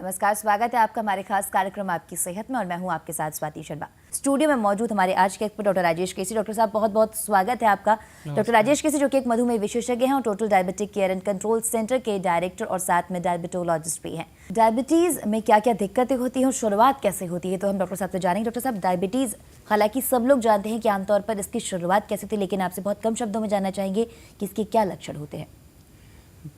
नमस्कार, स्वागत है आपका हमारे खास कार्यक्रम आपकी सेहत में और मैं हूं आपके साथ स्वाति शर्मा। स्टूडियो में मौजूद हमारे आज के एक्सपर्ट डॉक्टर राजेश केसी। डॉक्टर साहब बहुत बहुत स्वागत है आपका। डॉक्टर राजेश केसी जो कि एक मधुमेह विशेषज्ञ हैं और total diabetic care and control centre के डायरेक्टर और साथ में डायबिटोलॉजिस्ट भी हैं। डायबिटीज में क्या क्या दिक्कतें होती हैं और शुरुआत कैसे होती है, तो हम डॉक्टर साहब से जानेंगे। डॉक्टर साहब, डायबिटीज हालांकि सब लोग जानते हैं कि आमतौर पर इसकी शुरुआत कैसे थी, लेकिन आपसे बहुत कम शब्दों में जानना चाहेंगे कि इसके क्या लक्षण होते हैं।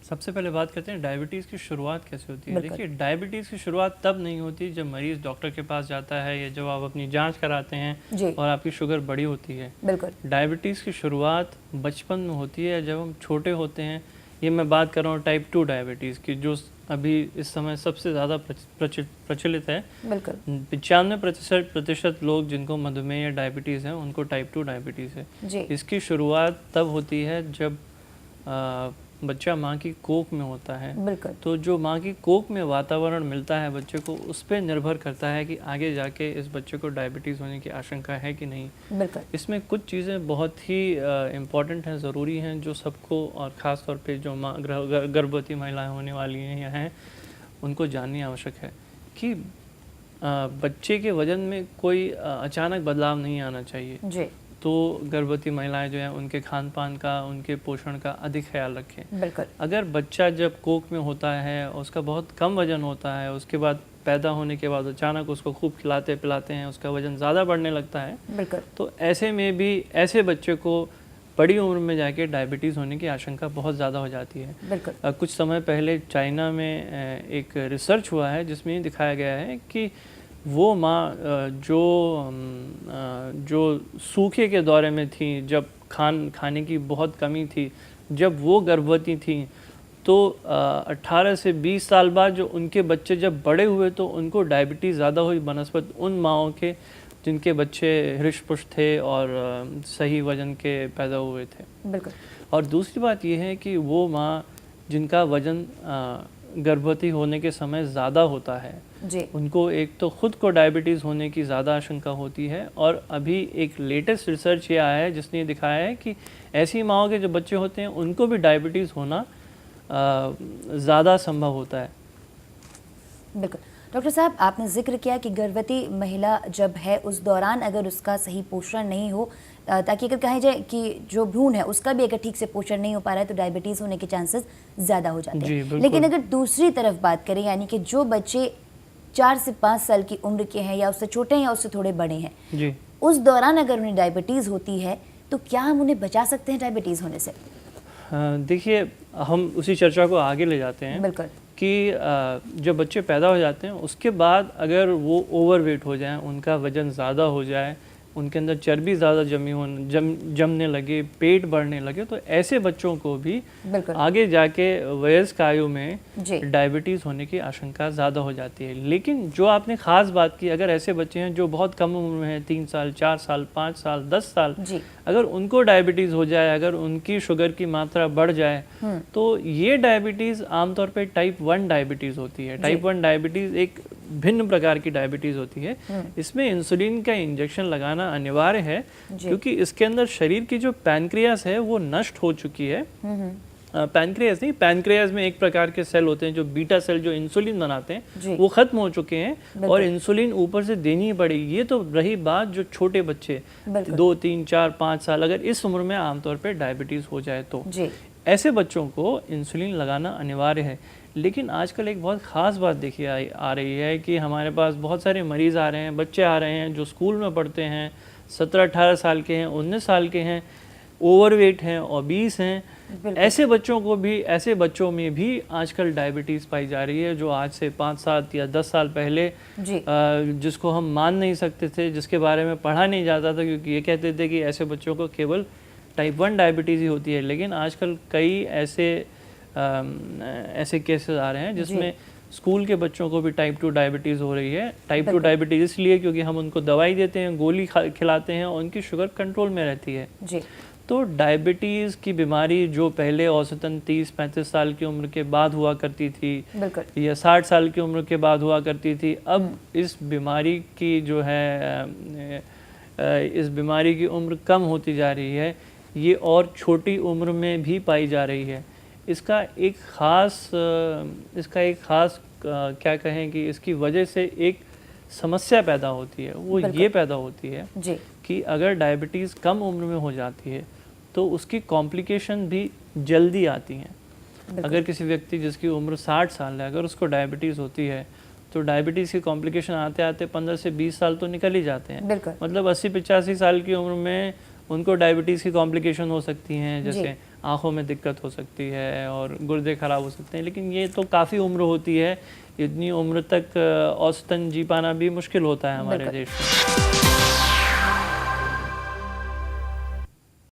सबसे पहले बात करते हैं डायबिटीज़ की शुरुआत कैसे होती है। देखिए, डायबिटीज़ की शुरुआत तब नहीं होती जब मरीज़ डॉक्टर के पास जाता है या जब आप अपनी जांच कराते हैं और आपकी शुगर बड़ी होती है। बिल्कुल। डायबिटीज़ की शुरुआत बचपन में होती है, जब हम छोटे होते हैं। ये मैं बात कर रहा हूँ टाइप 2 डायबिटीज़ की, जो अभी इस समय सबसे ज़्यादा प्रचलित है। बिल्कुल। 95% लोग जिनको मधुमेह या डायबिटीज़ है उनको टाइप 2 डायबिटीज़ है। इसकी शुरुआत तब होती है जब बच्चा माँ की कोख में होता है। तो जो माँ की कोख में वातावरण मिलता है बच्चे को, उस पर निर्भर करता है कि आगे जाके इस बच्चे को डायबिटीज़ होने की आशंका है कि नहीं। इसमें कुछ चीज़ें बहुत ही इम्पॉर्टेंट हैं, ज़रूरी हैं, जो सबको और ख़ास तौर पे जो माँ गर्भवती महिलाएं होने वाली हैं या हैं उनको जाननी आवश्यक है कि बच्चे के वज़न में कोई अचानक बदलाव नहीं आना चाहिए। तो गर्भवती महिलाएं जो हैं उनके खान पान का, उनके पोषण का अधिक ख्याल रखें। बिल्कुल। अगर बच्चा जब कोख में होता है, उसका बहुत कम वजन होता है, उसके बाद पैदा होने के बाद अचानक उसको खूब खिलाते पिलाते हैं, उसका वजन ज़्यादा बढ़ने लगता है। बिल्कुल। तो ऐसे में भी ऐसे बच्चे को बड़ी उम्र में जाके डायबिटीज़ होने की आशंका बहुत ज़्यादा हो जाती है। बिल्कुल। कुछ समय पहले चाइना में एक रिसर्च हुआ है जिसमें ये दिखाया गया है कि वो माँ जो सूखे के दौरे में थी, जब खाने की बहुत कमी थी, जब वो गर्भवती थी, तो 18 से 20 साल बाद जो उनके बच्चे जब बड़े हुए तो उनको डायबिटीज़ ज़्यादा हुई बनस्पत उन माँओं के जिनके बच्चे हृष्ट-पुष्ट थे और सही वज़न के पैदा हुए थे। बिल्कुल। और दूसरी बात ये है कि वो माँ जिनका वज़न गर्भवती होने के समय ज़्यादा होता है जी, उनको एक तो खुद को डायबिटीज़ होने की ज़्यादा आशंका होती है, और अभी एक लेटेस्ट रिसर्च ये आया है जिसने दिखाया है कि ऐसी माँओं के जो बच्चे होते हैं उनको भी डायबिटीज़ होना ज़्यादा संभव होता है। बिल्कुल। डॉक्टर साहब, आपने जिक्र किया कि गर्भवती महिला जब है उस दौरान अगर उसका सही पोषण नहीं हो, ताकि अगर कहा जाए कि जो भ्रूण है उसका भी अगर ठीक से पोषण नहीं हो पा रहा है तो डायबिटीज़ होने के चांसेस ज़्यादा हो जाते हैं। लेकिन अगर दूसरी तरफ बात करें, यानी कि जो बच्चे 4 से 5 साल की उम्र के हैं या उससे छोटे हैं या उससे थोड़े बड़े हैं जी, उस दौरान अगर उन्हें डायबिटीज़ होती है तो क्या हम उन्हें बचा सकते हैं डायबिटीज़ होने से? देखिए, हम उसी चर्चा को आगे ले जाते हैं। बिल्कुल। कि जब बच्चे पैदा हो जाते हैं उसके बाद अगर वो ओवरवेट हो जाएं, उनका वज़न ज़्यादा हो जाए, उनके अंदर चर्बी ज़्यादा जमने लगे, पेट बढ़ने लगे, तो ऐसे बच्चों को भी आगे जाके वयस्क आयु में डायबिटीज़ होने की आशंका ज़्यादा हो जाती है। लेकिन जो आपने ख़ास बात की, अगर ऐसे बच्चे हैं जो बहुत कम उम्र में हैं, 3 साल, 4 साल, 5 साल, 10 साल, अगर उनको डायबिटीज़ हो जाए, अगर उनकी शुगर की मात्रा बढ़ जाए, तो ये डायबिटीज़ आमतौर पर टाइप 1 डायबिटीज़ होती है। टाइप 1 डायबिटीज़ एक भिन्न प्रकार की डायबिटीज़ होती है। इसमें इंसुलिन का इंजेक्शन लगाना अनिवार्य है, क्योंकि इसके अंदर शरीर की जो पैनक्रियास है वो नष्ट हो चुकी है। पैनक्रियास नहीं, पैनक्रियास में एक प्रकार के सेल होते हैं जो बीटा सेल जो इंसुलिन बनाते हैं, वो खत्म हो चुके हैं और इंसुलिन ऊपर से देनी ही पड़ेगी। ये तो रही बात जो छोटे बच्चे 2, 3, 4, 5 साल, अगर इस उम्र में आमतौर पर डायबिटीज़ हो जाए तो ऐसे बच्चों को इंसुलिन लगाना अनिवार्य है। लेकिन आजकल एक बहुत ख़ास बात देखी आ रही है कि हमारे पास बहुत सारे मरीज़ आ रहे हैं, बच्चे आ रहे हैं जो स्कूल में पढ़ते हैं, 17-18 साल के हैं, 19 साल के हैं, ओवरवेट हैं, ओबीस हैं। ऐसे बच्चों में भी आजकल डायबिटीज़ पाई जा रही है, जो आज से 5 साल या 10 साल पहले जिसको हम मान नहीं सकते थे, जिसके बारे में पढ़ा नहीं जाता था, क्योंकि ये कहते थे कि ऐसे बच्चों को केवल टाइप 1 डायबिटीज़ ही होती है। लेकिन आजकल कई ऐसे केसेस आ रहे हैं जिसमें स्कूल के बच्चों को भी टाइप 2 डायबिटीज़ हो रही है। टाइप 2 डायबिटीज़ इसलिए क्योंकि हम उनको दवाई देते हैं, गोली खिलाते हैं और उनकी शुगर कंट्रोल में रहती है जी। तो डायबिटीज़ की बीमारी जो पहले औसतन 30-35 साल की उम्र के बाद हुआ करती थी या 60 साल की उम्र के बाद हुआ करती थी, अब इस बीमारी की जो है इस बीमारी की उम्र कम होती जा रही है। ये और छोटी उम्र में भी पाई जा रही है। इसका एक ख़ास क्या कहें कि इसकी वजह से एक समस्या पैदा होती है, वो ये पैदा होती है जी। कि अगर डायबिटीज़ कम उम्र में हो जाती है तो उसकी कॉम्प्लिकेशन भी जल्दी आती हैं। अगर किसी व्यक्ति जिसकी उम्र 60 साल है, अगर उसको डायबिटीज़ होती है तो डायबिटीज़ की कॉम्प्लिकेशन आते आते 15 से 20 साल तो निकल ही जाते हैं। मतलब 80-85 साल की उम्र में उनको डायबिटीज़ की कॉम्प्लिकेशन हो सकती हैं, जैसे आँखों में दिक्कत हो सकती है और गुर्दे ख़राब हो सकते हैं। लेकिन ये तो काफ़ी उम्र होती है, इतनी उम्र तक औसतन जी पाना भी मुश्किल होता है हमारे देश में।